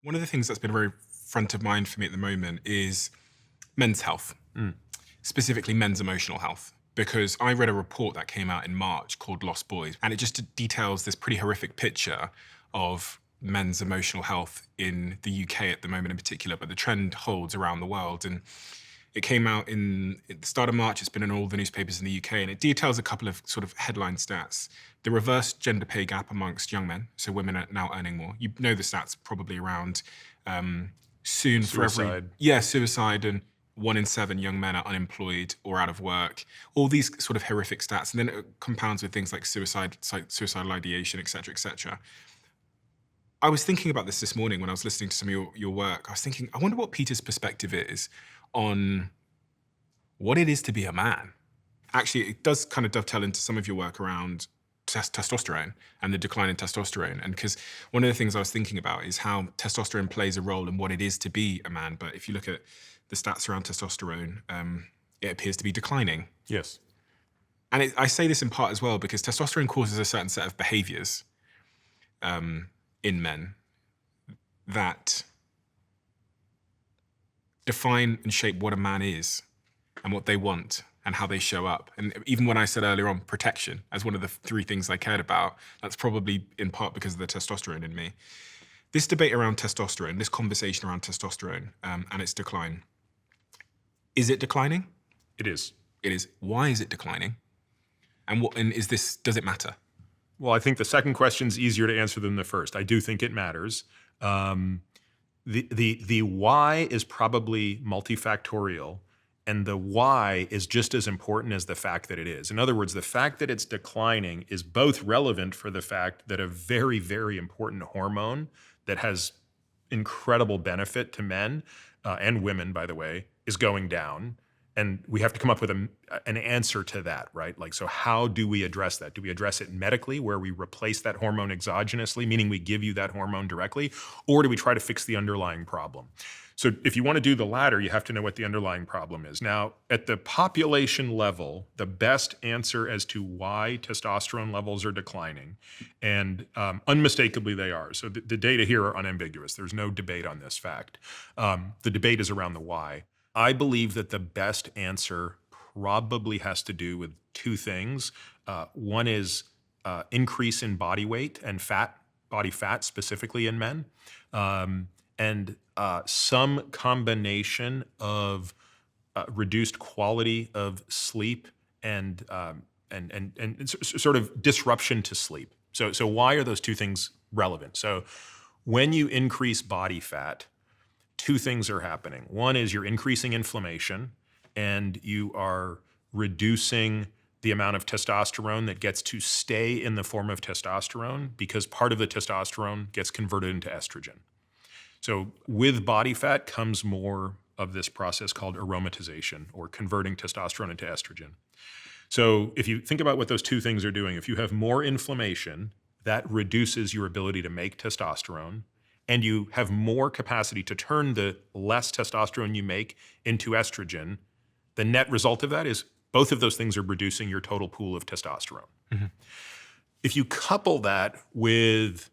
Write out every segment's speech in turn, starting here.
One of the things that's been very front of mind for me at the moment is men's health, Mm. specifically men's emotional health. Because I read a report that came out in March called Lost Boys, and it just details this pretty horrific picture of men's emotional health in the UK at the moment in particular, but the trend holds around the world. And it came out at the start of March. It's been in all the newspapers in the UK, and it details a couple of sort of headline stats. The reverse gender pay gap amongst young men, so women are now earning more. You know the stats probably around soon for every Suicide. suicide, and 1 in 7 young men are unemployed or out of work. All these sort of horrific stats, and then it compounds with things like suicidal ideation, etc., etc. I was thinking about this morning when I was listening to some of your work. I was thinking, I wonder what Peter's perspective is on what it is to be a man. Actually, it does kind of dovetail into some of your work around testosterone and the decline in testosterone. And because one of the things I was thinking about is how testosterone plays a role in what it is to be a man. But if you look at the stats around testosterone, it appears to be declining. Yes. And I say this in part as well because testosterone causes a certain set of behaviors in men that define and shape what a man is and what they want and how they show up. And even when I said earlier on protection as one of the 3 things I cared about, that's probably in part because of the testosterone in me. This debate around testosterone, this conversation around testosterone and its decline, is it declining? It is. It is. Why is it declining? And does it matter? Well, I think the second question's easier to answer than the first. I do think it matters. The why is probably multifactorial, and the why is just as important as the fact that it is. In other words, the fact that it's declining is both relevant for the fact that a very, very important hormone that has incredible benefit to men and women, by the way, is going down. And we have to come up with an answer to that, right? Like, so how do we address that? Do we address it medically, where we replace that hormone exogenously, meaning we give you that hormone directly? Or do we try to fix the underlying problem? So if you want to do the latter, you have to know what the underlying problem is. Now, at the population level, the best answer as to why testosterone levels are declining, and unmistakably they are. So the data here are unambiguous. There's no debate on this fact. The debate is around the why. I believe that the best answer probably has to do with 2 things. One is increase in body weight and body fat specifically in men, and some combination of reduced quality of sleep and sort of disruption to sleep. So why are those 2 things relevant? So when you increase body fat, 2 things are happening. One is you're increasing inflammation, and you are reducing the amount of testosterone that gets to stay in the form of testosterone, because part of the testosterone gets converted into estrogen. So with body fat comes more of this process called aromatization, or converting testosterone into estrogen. So if you think about what those 2 things are doing, if you have more inflammation, that reduces your ability to make testosterone, and you have more capacity to turn the less testosterone you make into estrogen. The net result of that is both of those things are reducing your total pool of testosterone. Mm-hmm. If you couple that with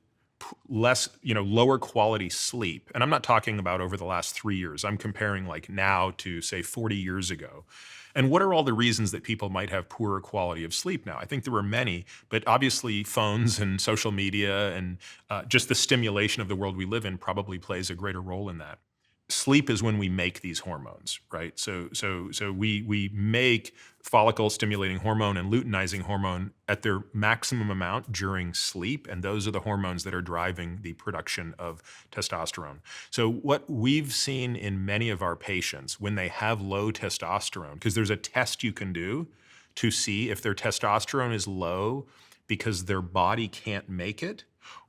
lower quality sleep, and I'm not talking about over the last 3 years, I'm comparing like now to say 40 years ago. And what are all the reasons that people might have poorer quality of sleep now? I think there were many, but obviously phones and social media and just the stimulation of the world we live in probably plays a greater role in that. Sleep is when we make these hormones, right? So we make follicle stimulating hormone and luteinizing hormone at their maximum amount during sleep, and those are the hormones that are driving the production of testosterone. So what we've seen in many of our patients when they have low testosterone, because there's a test you can do to see if their testosterone is low because their body can't make it,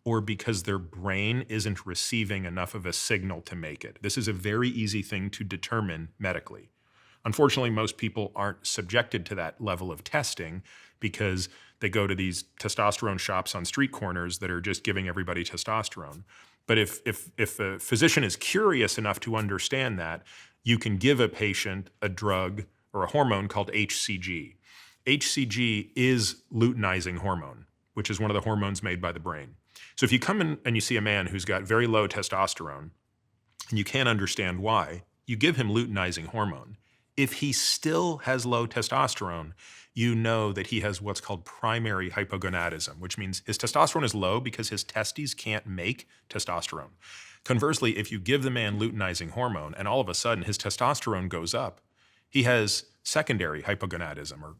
or because their brain isn't receiving enough of a signal to make it. This is a very easy thing to determine medically. Unfortunately, most people aren't subjected to that level of testing because they go to these testosterone shops on street corners that are just giving everybody testosterone. But if a physician is curious enough to understand that, you can give a patient a drug or a hormone called HCG. HCG is luteinizing hormone, which is one of the hormones made by the brain. So if you come in and you see a man who's got very low testosterone, and you can't understand why, you give him luteinizing hormone. If he still has low testosterone, you know that he has what's called primary hypogonadism, which means his testosterone is low because his testes can't make testosterone. Conversely, if you give the man luteinizing hormone and all of a sudden his testosterone goes up, he has secondary hypogonadism, or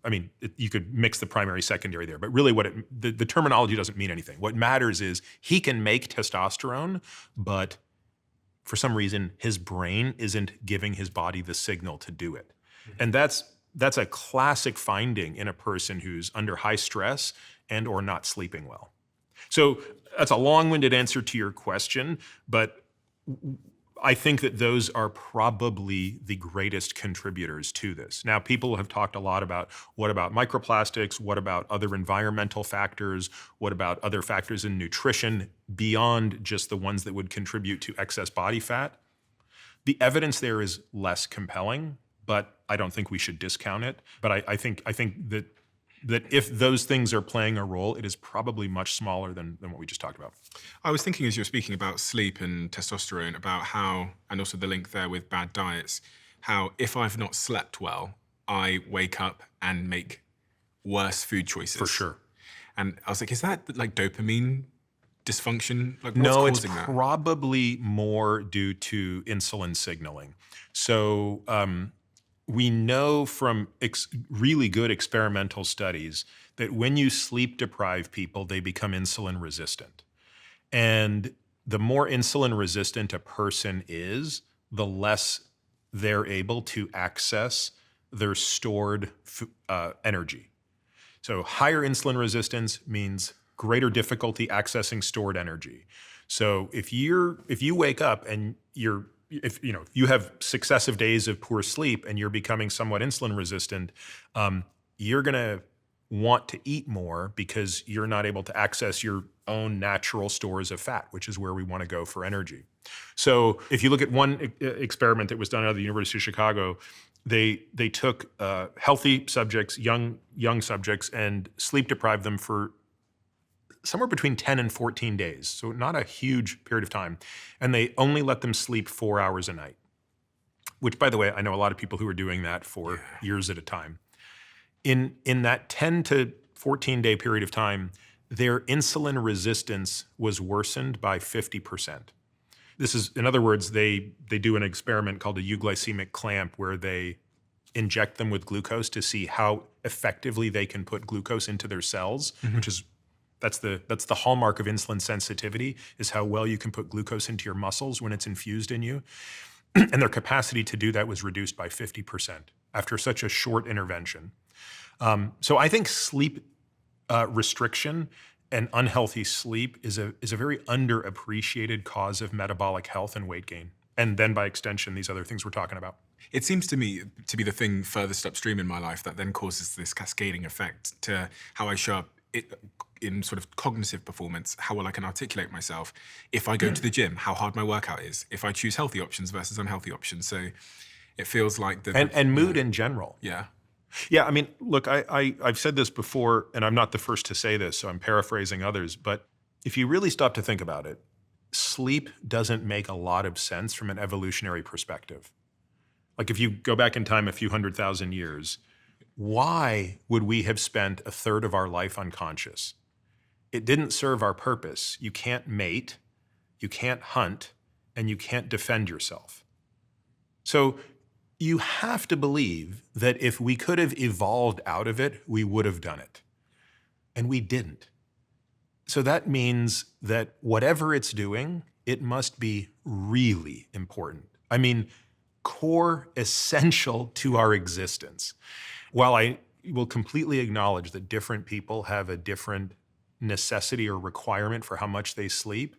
you could mix the primary secondary there, but really the terminology doesn't mean anything. What matters is he can make testosterone, but for some reason, his brain isn't giving his body the signal to do it. And that's a classic finding in a person who's under high stress and or not sleeping well. So that's a long-winded answer to your question, but I think that those are probably the greatest contributors to this. Now, people have talked a lot about what about microplastics, what about other environmental factors, what about other factors in nutrition beyond just the ones that would contribute to excess body fat. The evidence there is less compelling, but I don't think we should discount it. But I think that if those things are playing a role, it is probably much smaller than what we just talked about. I was thinking as you were speaking about sleep and testosterone, about how, and also the link there with bad diets, how if I've not slept well, I wake up and make worse food choices. For sure. And I was like, is that like dopamine dysfunction? Like, what's No, it's causing that? probably more due to insulin signaling. So we know from really good experimental studies that when you sleep deprive people, they become insulin resistant. And the more insulin resistant a person is, the less they're able to access their stored energy. So higher insulin resistance means greater difficulty accessing stored energy. So if you wake up and if you have successive days of poor sleep and you're becoming somewhat insulin resistant, you're going to want to eat more because you're not able to access your own natural stores of fat, which is where we want to go for energy. So if you look at one experiment that was done out of the University of Chicago, they took healthy subjects, young subjects, and sleep deprived them for somewhere between 10 and 14 days, so not a huge period of time. And they only let them sleep 4 hours a night, which, by the way, I know a lot of people who are doing that for years at a time. In that 10 to 14 day period of time, their insulin resistance was worsened by 50%. This is, in other words, they do an experiment called a euglycemic clamp where they inject them with glucose to see how effectively they can put glucose into their cells, which is that's the hallmark of insulin sensitivity, is how well you can put glucose into your muscles when it's infused in you. And their capacity to do that was reduced by 50% after such a short intervention. So I think sleep restriction and unhealthy sleep is a very underappreciated cause of metabolic health and weight gain. And then by extension, these other things we're talking about. It seems to me to be the thing furthest upstream in my life that then causes this cascading effect to how I show up in sort of cognitive performance, how well I can articulate myself. If I go to the gym, how hard my workout is. If I choose healthy options versus unhealthy options. So it feels like and mood in general. Yeah. Yeah, I mean, look, I've said this before, and I'm not the first to say this, so I'm paraphrasing others, but if you really stop to think about it, sleep doesn't make a lot of sense from an evolutionary perspective. Like if you go back in time a few 100,000 years, why would we have spent a third of our life unconscious? It didn't serve our purpose. You can't mate, you can't hunt, and you can't defend yourself. So you have to believe that if we could have evolved out of it, we would have done it. And we didn't. So that means that whatever it's doing, it must be really important. I mean, core, essential to our existence. While I will completely acknowledge that different people have a different necessity or requirement for how much they sleep,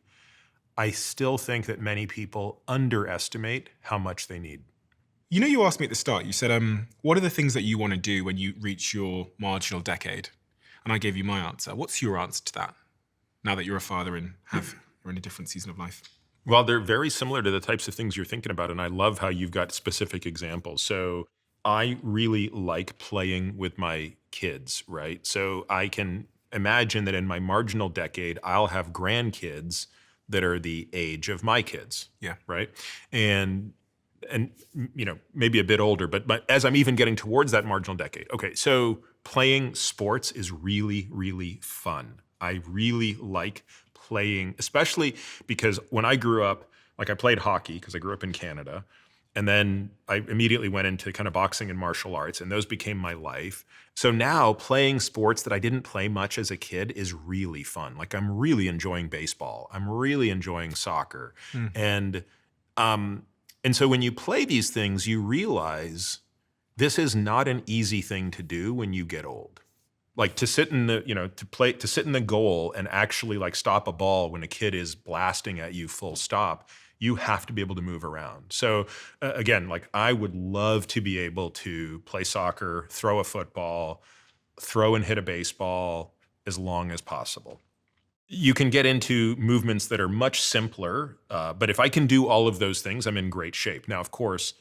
I still think that many people underestimate how much they need. You know, you asked me at the start, you said, what are the things that you want to do when you reach your marginal decade? And I gave you my answer. What's your answer to that, now that you're a father and you're in a different season of life? Well, they're very similar to the types of things you're thinking about, and I love how you've got specific examples. So I really like playing with my kids, right? So I can, imagine that in my marginal decade, I'll have grandkids that are the age of my kids. Yeah. Right. And maybe a bit older, but as I'm even getting towards that marginal decade. Okay. So playing sports is really, really fun. I really like playing, especially because when I grew up, like I played hockey because I grew up in Canada. And then I immediately went into kind of boxing and martial arts, and those became my life. So now playing sports that I didn't play much as a kid is really fun. Like I'm really enjoying baseball. I'm really enjoying soccer. And so when you play these things, you realize this is not an easy thing to do when you get old. Like to sit in the, to sit in the goal and actually like stop a ball when a kid is blasting at you full stop, you have to be able to move around. So again, like I would love to be able to play soccer, throw a football, throw and hit a baseball as long as possible. You can get into movements that are much simpler, but if I can do all of those things, I'm in great shape. Now, of course,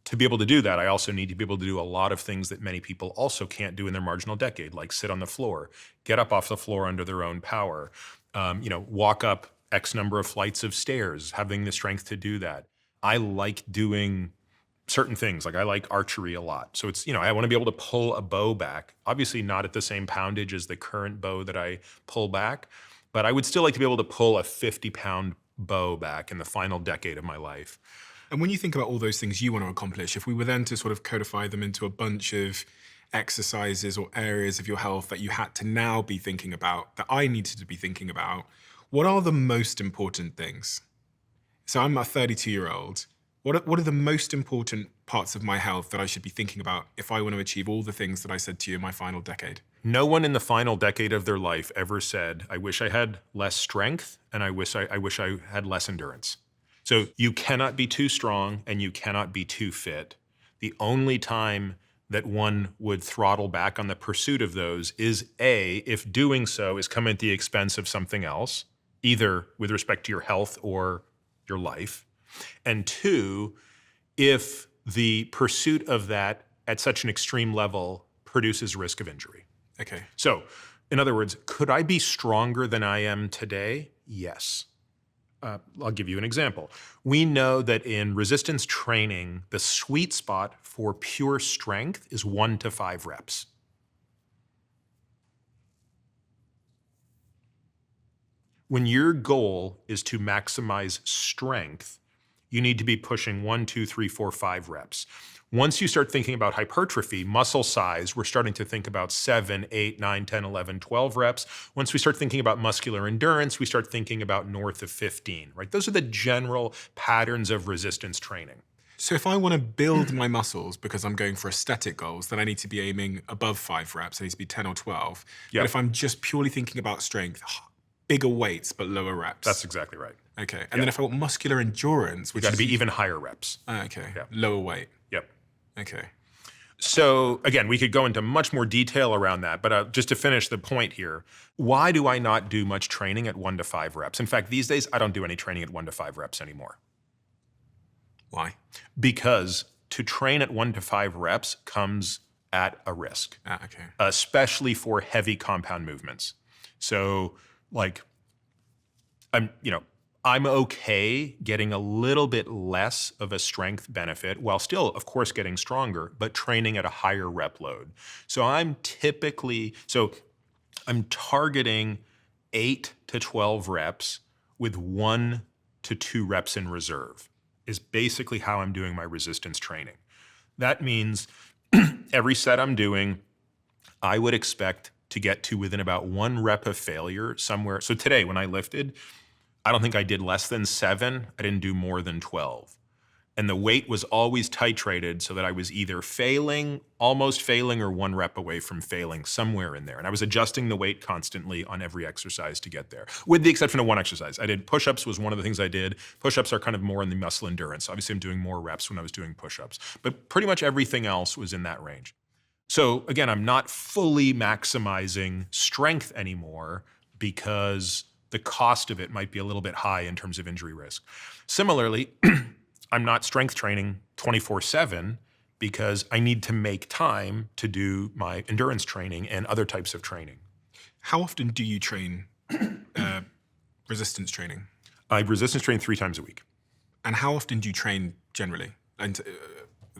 to be able to do that, I also need to be able to do a lot of things that many people also can't do in their marginal decade, like sit on the floor, get up off the floor under their own power, walk up X number of flights of stairs, having the strength to do that. I like doing certain things. Like I like archery a lot. So it's, I want to be able to pull a bow back, obviously not at the same poundage as the current bow that I pull back, but I would still like to be able to pull a 50-pound bow back in the final decade of my life. And when you think about all those things you want to accomplish, if we were then to sort of codify them into a bunch of exercises or areas of your health that you had to now be thinking about, that I needed to be thinking about, what are the most important things? So I'm a 32-year-old. What are the most important parts of my health that I should be thinking about if I want to achieve all the things that I said to you in my final decade? No one in the final decade of their life ever said, I wish I had less strength and I wish I had less endurance. So you cannot be too strong and you cannot be too fit. The only time that one would throttle back on the pursuit of those is A, if doing so is come at the expense of something else, either with respect to your health or your life. And two, if the pursuit of that at such an extreme level produces risk of injury. Okay. So, in other words, could I be stronger than I am today? Yes. I'll give you an example. We know that in resistance training, the sweet spot for pure strength is 1 to 5 reps. When your goal is to maximize strength, you need to be pushing 1, 2, 3, 4, 5 reps. Once you start thinking about hypertrophy, muscle size, we're starting to think about 7, 8, 9, 10, 11, 12 reps. Once we start thinking about muscular endurance, we start thinking about north of 15, right? Those are the general patterns of resistance training. So if I want to build my muscles because I'm going for aesthetic goals, then I need to be aiming above 5 reps. I need to be 10 or 12. Yep. But if I'm just purely thinking about strength, bigger weights but lower reps. That's exactly right. Okay. And then if I want muscular endurance, which got to be even higher reps. Okay. Yep. Lower weight. Yep. Okay. So again, we could go into much more detail around that, but just to finish the point here, why do I not do much training at 1 to 5 reps? In fact, these days, I don't do any training at 1 to 5 reps anymore. Why? Because to train at 1 to 5 reps comes at a risk, Okay. especially for heavy compound movements. So like, I'm okay getting a little bit less of a strength benefit while still, of course, getting stronger, but training at a higher rep load. So I'm targeting 8 to 12 reps with 1 to 2 reps in reserve is basically how I'm doing my resistance training. That means every set I'm doing, I would expect to get to within about 1 rep of failure somewhere. So today when I lifted, I don't think I did less than 7. I didn't do more than 12. And the weight was always titrated so that I was either failing, almost failing, or 1 rep away from failing, somewhere in there. And I was adjusting the weight constantly on every exercise to get there, with the exception of 1 exercise. I did push-ups was one of the things I did. Push-ups are kind of more in the muscle endurance. Obviously, I'm doing more reps when I was doing push-ups. But pretty much everything else was in that range. So again, I'm not fully maximizing strength anymore because the cost of it might be a little bit high in terms of injury risk. Similarly, I'm not strength training 24/7 because I need to make time to do my endurance training and other types of training. How often do you train uh, resistance training? I resistance train 3 times a week. And how often do you train generally? And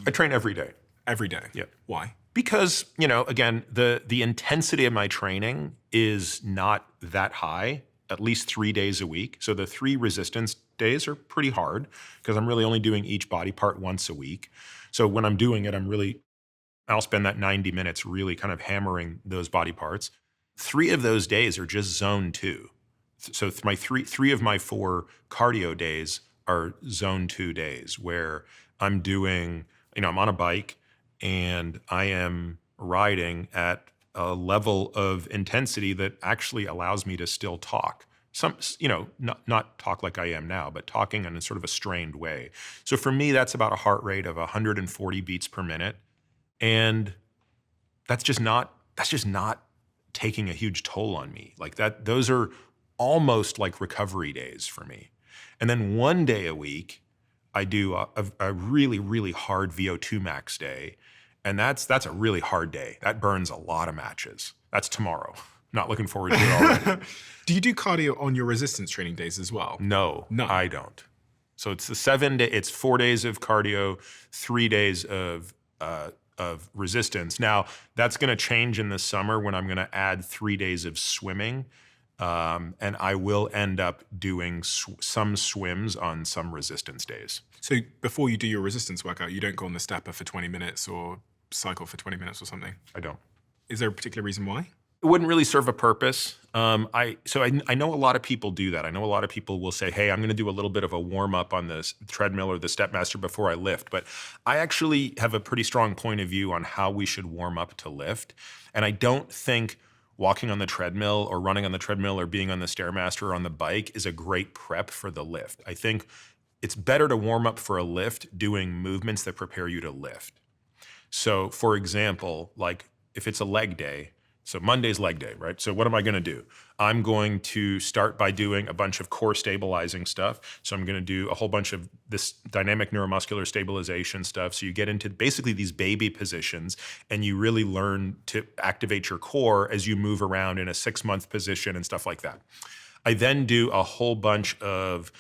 I train every day. every day? Yeah. Why? Because, again, the intensity of my training is not that high, at least 3 days a week. So the 3 resistance days are pretty hard because I'm really only doing each body part once a week. So when I'm doing it, I'll spend that 90 minutes really kind of hammering those body parts. 3 of those days are just zone 2. So my three of my 4 cardio days are zone 2 days where I'm doing, I'm on a bike and I am riding at a level of intensity that actually allows me to still talk. Not talk like I am now, but talking in a sort of a strained way. So for me, that's about a heart rate of 140 beats per minute. And that's just not taking a huge toll on me. Like that, those are almost like recovery days for me. And then 1 day a week, I do a really, really hard VO2 max day. And that's a really hard day. That burns a lot of matches. That's tomorrow. Not looking forward to it already. Do you do cardio on your resistance training days as well? No, None. I don't. So it's it's 4 days of cardio, 3 days of resistance. Now that's going to change in the summer when I'm going to add 3 days of swimming. And I will end up doing some swims on some resistance days. So before you do your resistance workout, you don't go on the stepper for 20 minutes or cycle for 20 minutes or something? I don't. Is there a particular reason why? It wouldn't really serve a purpose. I know a lot of people do that. I know a lot of people will say, hey, I'm going to do a little bit of a warm up on the treadmill or the Stepmaster before I lift. But I actually have a pretty strong point of view on how we should warm up to lift. And I don't think walking on the treadmill or running on the treadmill or being on the Stairmaster or on the bike is a great prep for the lift. I think it's better to warm up for a lift doing movements that prepare you to lift. So for example, like if it's a leg day, so Monday's leg day, right? So what am I going to do? I'm going to start by doing a bunch of core stabilizing stuff. So I'm going to do a whole bunch of this dynamic neuromuscular stabilization stuff. So you get into basically these baby positions and you really learn to activate your core as you move around in a 6-month position and stuff like that. I then do a whole bunch of,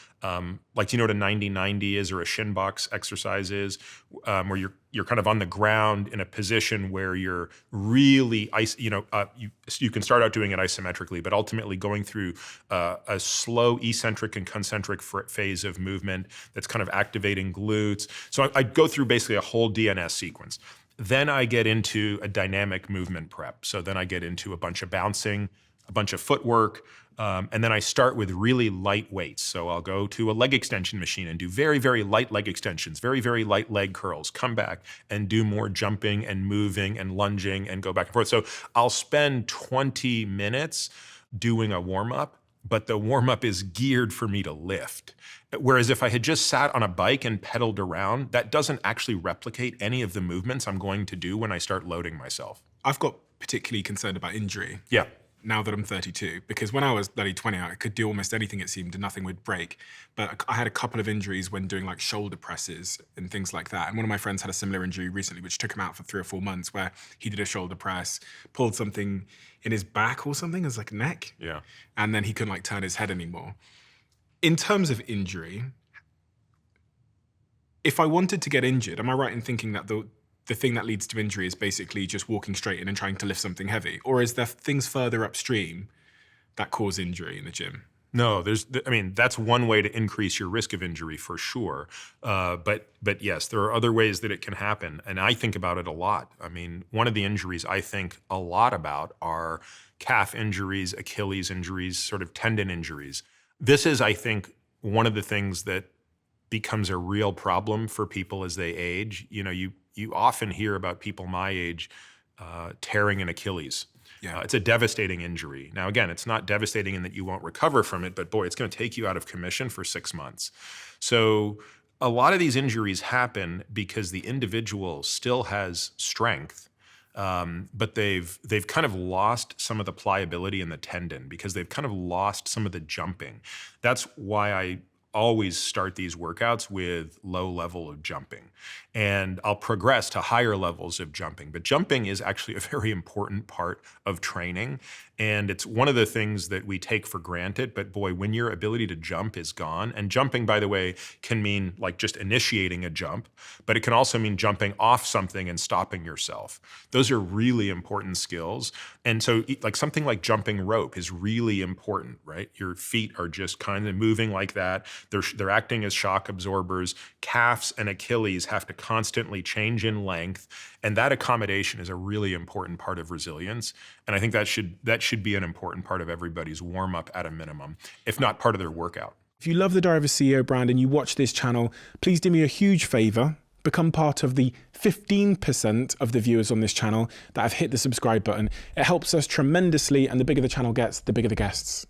like, you know what a 90-90 is or a shin box exercise is, where you're kind of on the ground in a position where you're really, you can start out doing it isometrically, but ultimately going through a slow eccentric and concentric phase of movement that's kind of activating glutes. So I go through basically a whole DNS sequence. Then I get into a dynamic movement prep. So then I get into a bunch of bouncing, a bunch of footwork, and then I start with really light weights. So I'll go to a leg extension machine and do very, very light leg extensions, very, very light leg curls, come back and do more jumping and moving and lunging and go back and forth. So I'll spend 20 minutes doing a warm-up, but the warm-up is geared for me to lift. Whereas if I had just sat on a bike and pedaled around, that doesn't actually replicate any of the movements I'm going to do when I start loading myself. I've got particularly concerned about injury. Yeah. Now that I'm 32, because when I was bloody 20, I could do almost anything, it seemed, and nothing would break. But I had a couple of injuries when doing like shoulder presses and things like that. And one of my friends had a similar injury recently, which took him out for 3 or 4 months, where he did a shoulder press, pulled something in his back or something, as like neck. Yeah. And then he couldn't like turn his head anymore. In terms of injury, if I wanted to get injured, am I right in thinking that the thing that leads to injury is basically just walking straight in and trying to lift something heavy? Or is there things further upstream that cause injury in the gym? No, that's one way to increase your risk of injury for sure. But yes, there are other ways that it can happen. And I think about it a lot. I mean, one of the injuries I think a lot about are calf injuries, Achilles injuries, sort of tendon injuries. This is, I think, one of the things that becomes a real problem for people as they age. You often hear about people my age tearing an Achilles. Yeah. It's a devastating injury. Now, again, it's not devastating in that you won't recover from it, but boy, it's going to take you out of commission for 6 months. So a lot of these injuries happen because the individual still has strength, but they've kind of lost some of the pliability in the tendon because they've kind of lost some of the jumping. That's why I always start these workouts with low level of jumping, and I'll progress to higher levels of jumping. But jumping is actually a very important part of training, and it's one of the things that we take for granted. But boy, when your ability to jump is gone, and jumping, by the way, can mean like just initiating a jump, but it can also mean jumping off something and stopping yourself. Those are really important skills. And so like something like jumping rope is really important, right? Your feet are just kind of moving like that. They're acting as shock absorbers. Calves and Achilles have to constantly change in length, and that accommodation is a really important part of resilience. And I think that should be an important part of everybody's warm up at a minimum, if not part of their workout. If you love the Diary of a CEO brand and you watch this channel, please do me a huge favor. Become part of the 15% of the viewers on this channel that have hit the subscribe button. It helps us tremendously, and the bigger the channel gets, the bigger the guests.